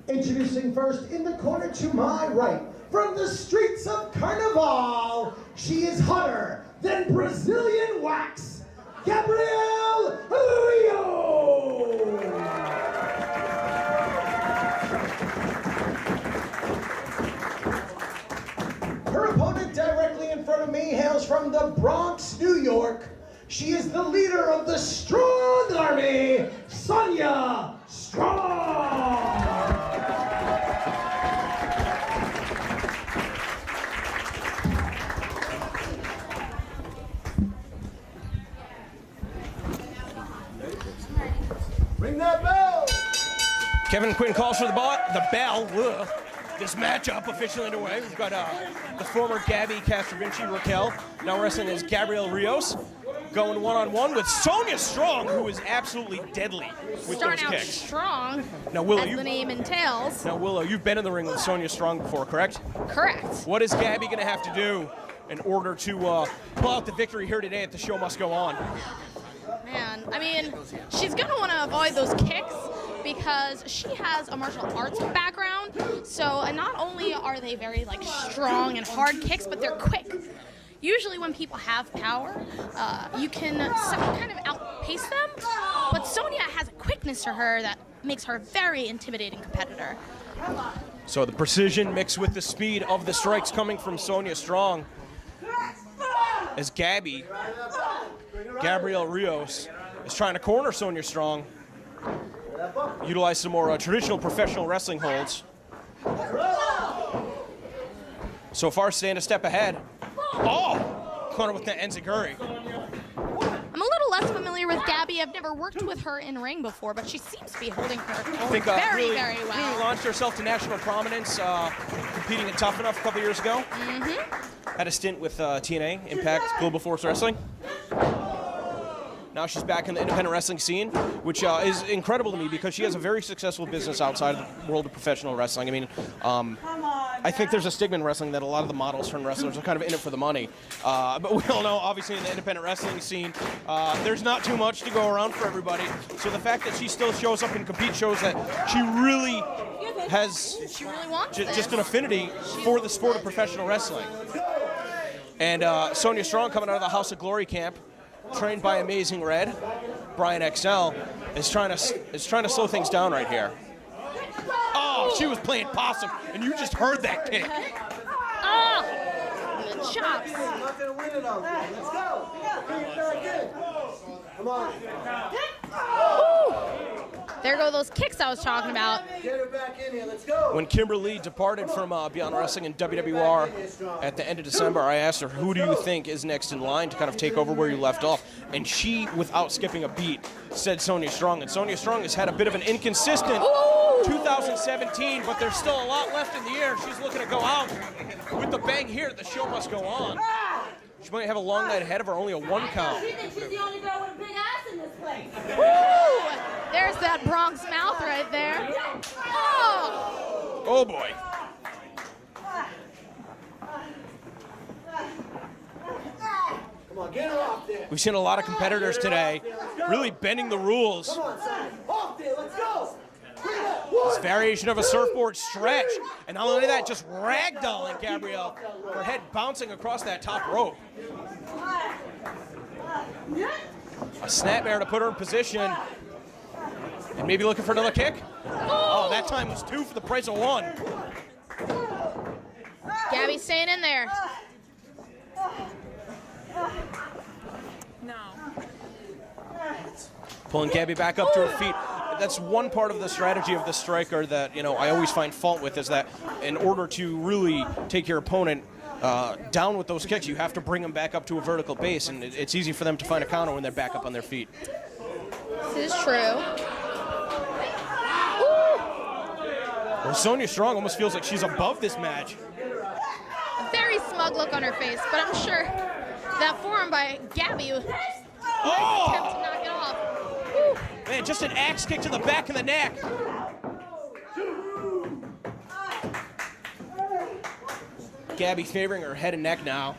Introducing first in the corner to my right, from the streets of Carnival, she is hotter than Brazilian wax, Gabrielle Rio! Her opponent directly in front of me hails from the Bronx, New York. She is the leader of the Strong Army, Sonya Strong! Ring that bell! Kevin Quinn calls for the bell. Ugh. This matchup officially underway. We've got the former Gabby Castrovinci Raquel, now wrestling as Gabrielle Rios, going one-on-one with Sonya Strong, who is absolutely deadly with Starting those out kicks. strong, Now, Willow, as the name entails. Now, Willow, you've been in the ring with Sonya Strong before, correct? Correct. What is Gabby going to have to do in order to pull out the victory here today at The Show Must Go On? Man, I mean, she's going to want to avoid those kicks because she has a martial arts background. So not only are they very like strong and hard kicks, but they're quick. Usually when people have power, you can kind of outpace them, but Sonya has a quickness to her that makes her a very intimidating competitor. So the precision mixed with the speed of the strikes coming from Sonya Strong, as Gabrielle Rios is trying to corner Sonya Strong, utilize some more traditional professional wrestling holds. So far, staying a step ahead. Oh! Corner with the enziguri. I'm a little less familiar with Gabby. I've never worked with her in ring before, but she seems to be holding her very well. Really launched herself to national prominence, competing in Tough Enough a couple years ago. Had a stint with TNA, Impact, Global Force Wrestling. Now she's back in the independent wrestling scene, which is incredible to me because she has a very successful business outside of the world of professional wrestling. I mean, I think there's a stigma in wrestling that a lot of the models turned wrestlers are kind of in it for the money. But we all know, obviously, in the independent wrestling scene, there's not too much to go around for everybody. So the fact that she still shows up and competes shows that she really has just an affinity for the sport of professional wrestling. And Sonya Strong, coming out of the House of Glory camp, trained by Amazing Red, Brian XL, is trying to slow things down right here. Oh, she was playing possum, and you just heard that kick. Oh, the chops. Not gonna win it all. Let's go. Come on. There go those kicks I was talking about. Get her back in here. Let's go. When Kimberly departed from Beyond Wrestling and WWR at the end of December, I asked her, who do you think is next in line to kind of take over where you left off? And she, without skipping a beat, said Sonya Strong. And Sonya Strong has had a bit of an inconsistent 2017, but there's still a lot left in the air. She's looking to go out with the bang here. The show must go on. She might have a long night ahead of her, only a 1 count. She thinks she's the only girl with a big ass in this place. Woo! There's that Bronx mouth right there. Oh! Oh boy. Come on, get her off there. We've seen a lot of competitors today really bending the rules. Come on, son. Off there. Let's go. This variation of a surfboard stretch. And not only that, just ragdolling Gabrielle. Her head bouncing across that top rope. A snapmare to put her in position. And maybe looking for another kick. Oh, that time was 2 for the price of 1. Gabby's staying in there. No. Pulling Gabby back up to her feet. That's one part of the strategy of the striker that, you know, I always find fault with, is that in order to really take your opponent down with those kicks, you have to bring them back up to a vertical base, and it's easy for them to find a counter when they're back up on their feet. This is true. Well, Sonya Strong almost feels like she's above this match. A very smug look on her face, but I'm sure that forearm by Gabby was attempt to knock it off. Woo. Man, just an axe kick to the back of the neck. Gabby favoring her head and neck now.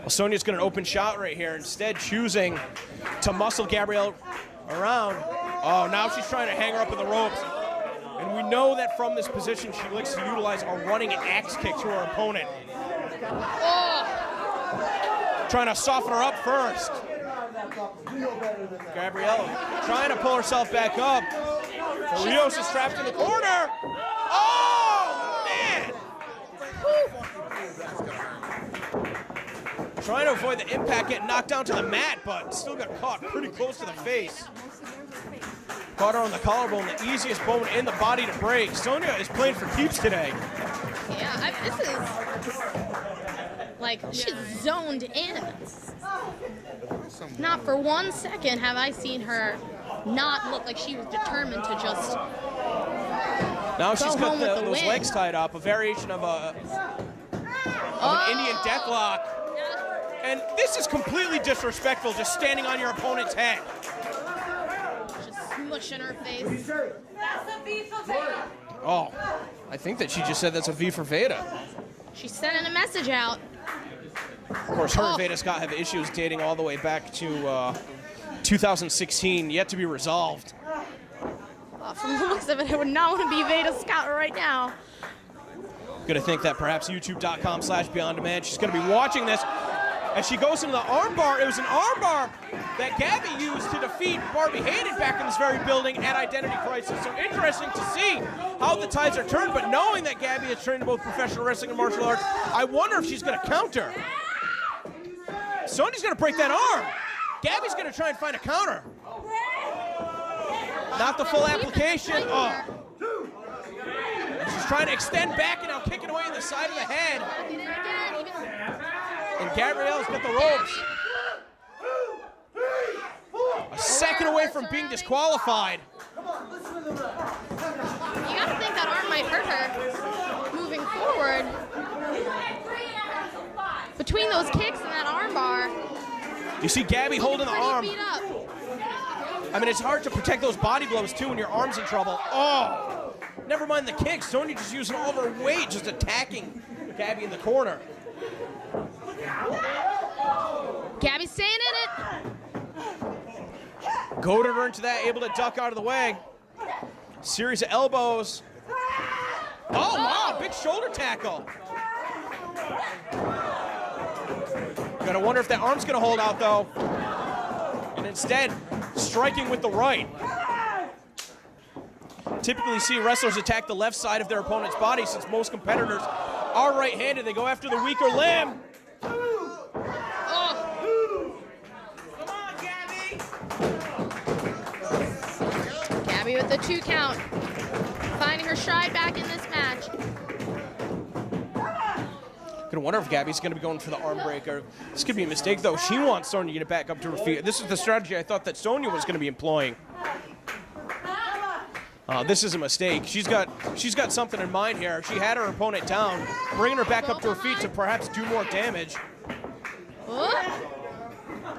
Well, Sonya's got an open shot right here, instead choosing to muscle Gabrielle around. Oh, now she's trying to hang her up in the ropes. And we know that from this position, she likes to utilize a running axe kick to her opponent. Oh. Trying to soften her up first. Gabrielle trying to pull herself back up. Rios is trapped in the corner. Oh, man! Trying to avoid the impact, getting knocked down to the mat, but still got caught pretty close to the face. Caught her on the collarbone, the easiest bone in the body to break. Sonya is playing for keeps today. Yeah, this is like she's zoned in. Not for 1 second have I seen her not look like she was determined to just now she's got those win. legs tied up, a variation of an Indian deathlock. And this is completely disrespectful, just standing on your opponent's head. Just smushing her face. That's a V for Veda. Oh, I think that she just said that's a V for Veda. She's sending a message out. Of course, her and Veda Scott have issues dating all the way back to 2016, yet to be resolved. From the looks of it, I would not want to be Veda Scott right now. Gonna think that perhaps youtube.com/BeyondDemand. She's gonna be watching this. As she goes into the armbar, it was an armbar that Gabby used to defeat Barbie Hayden back in this very building at Identity Crisis. So interesting to see how the tides are turned, but knowing that Gabby is trained in both professional wrestling and martial arts, I wonder if she's going to counter. Sonya's going to break that arm. Gabby's going to try and find a counter. Not the full application. Oh. She's trying to extend back and now kicking away in the side of the head. And Gabrielle's got the ropes. A second away from being disqualified. You gotta think that arm might hurt her moving forward. Between those kicks and that arm bar. You see Gabby holding the arm. Beat up. I mean, it's hard to protect those body blows too when your arm's in trouble. Oh! Never mind the kicks. Sonya just using all of her weight, just attacking Gabby in the corner. Gabby's staying in it. Goaded her into that, able to duck out of the way. Series of elbows. Oh, wow, big shoulder tackle. Gotta wonder if that arm's gonna hold out, though. And instead, striking with the right. Typically see wrestlers attack the left side of their opponent's body since most competitors are right-handed. They go after the weaker limb. Gabby with the 2 count. Finding her stride back in this match. Gonna wonder if Gabby's gonna be going for the arm breaker. This could be a mistake though. She wants Sonya to get back up to her feet. This is the strategy I thought that Sonya was gonna be employing. This is a mistake. She's got something in mind here. She had her opponent down, bringing her back up to her feet to perhaps do more damage.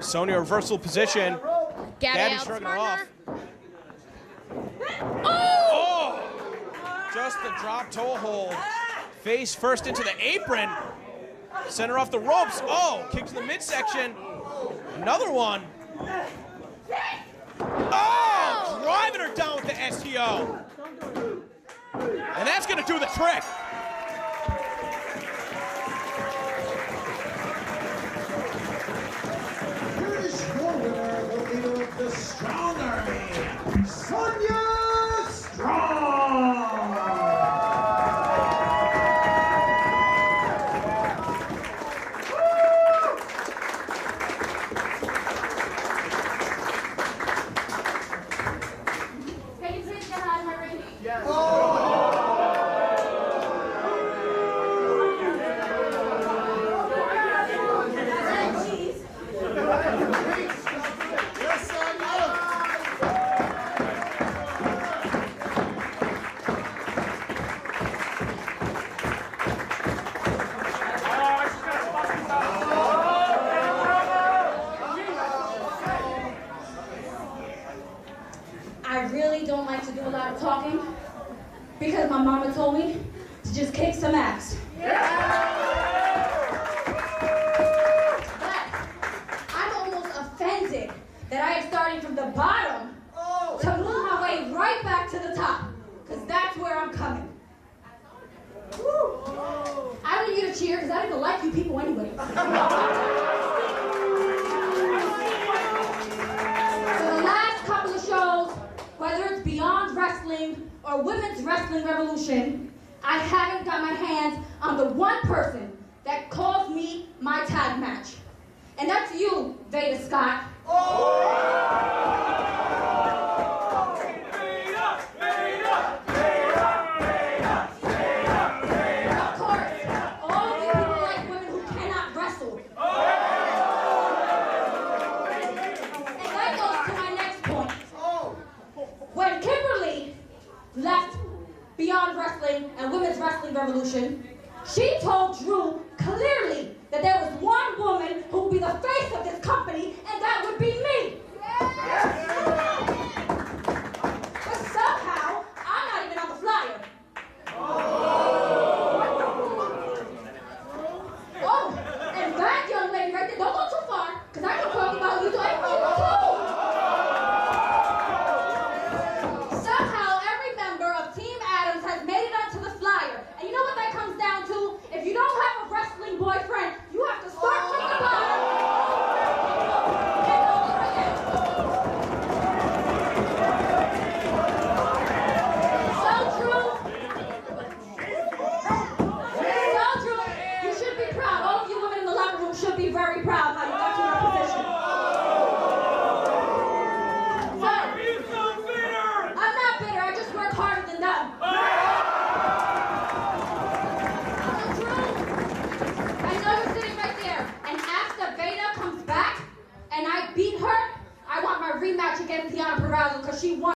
Sonya reversal position. Gabby shrugging her off. Oh! Just the drop toe hold. Face first into the apron. Send her off the ropes. Oh, kick to the midsection. Another one. Oh, driving her down with the STO. And that's going to do the trick. Here is your winner, the leader of the Strong Army, Sonya Strong! Can you please get out of my ring? Yes. I really don't like to do a lot of talking because my mama told me to just kick some ass. But I'm almost offended that I am starting from the bottom to move even like you people anyway. For the last couple of shows, whether it's Beyond Wrestling or Women's Wrestling Revolution, I haven't got my hands on the one person that caused me my tag match. And that's you, Veda Scott. Of course, all of you people like women who cannot wrestle. And that goes to my next point. When Kimberly left Beyond Wrestling and Women's Wrestling Revolution, she told Drew clearly that there was one woman who would be the face of this company, and that would be me. But somehow, I'm not even on the flyer. Oh, and that young lady right there, don't go too far, because I can talk about you to everyone too. Somehow, every member of Team Adams has made it onto the flyer. And you know what that comes down to? If you don't have a wrestling boyfriend, you have to start from the bottom. And over again. So Drew, you should be proud. All of you women in the locker room should be very proud how you got to your position. So, I'm not bitter. I just work harder than them. So Drew, I know you're sitting right there. And after Veda comes back and I beat her, I want my rematch against Tiana Peralta because she won.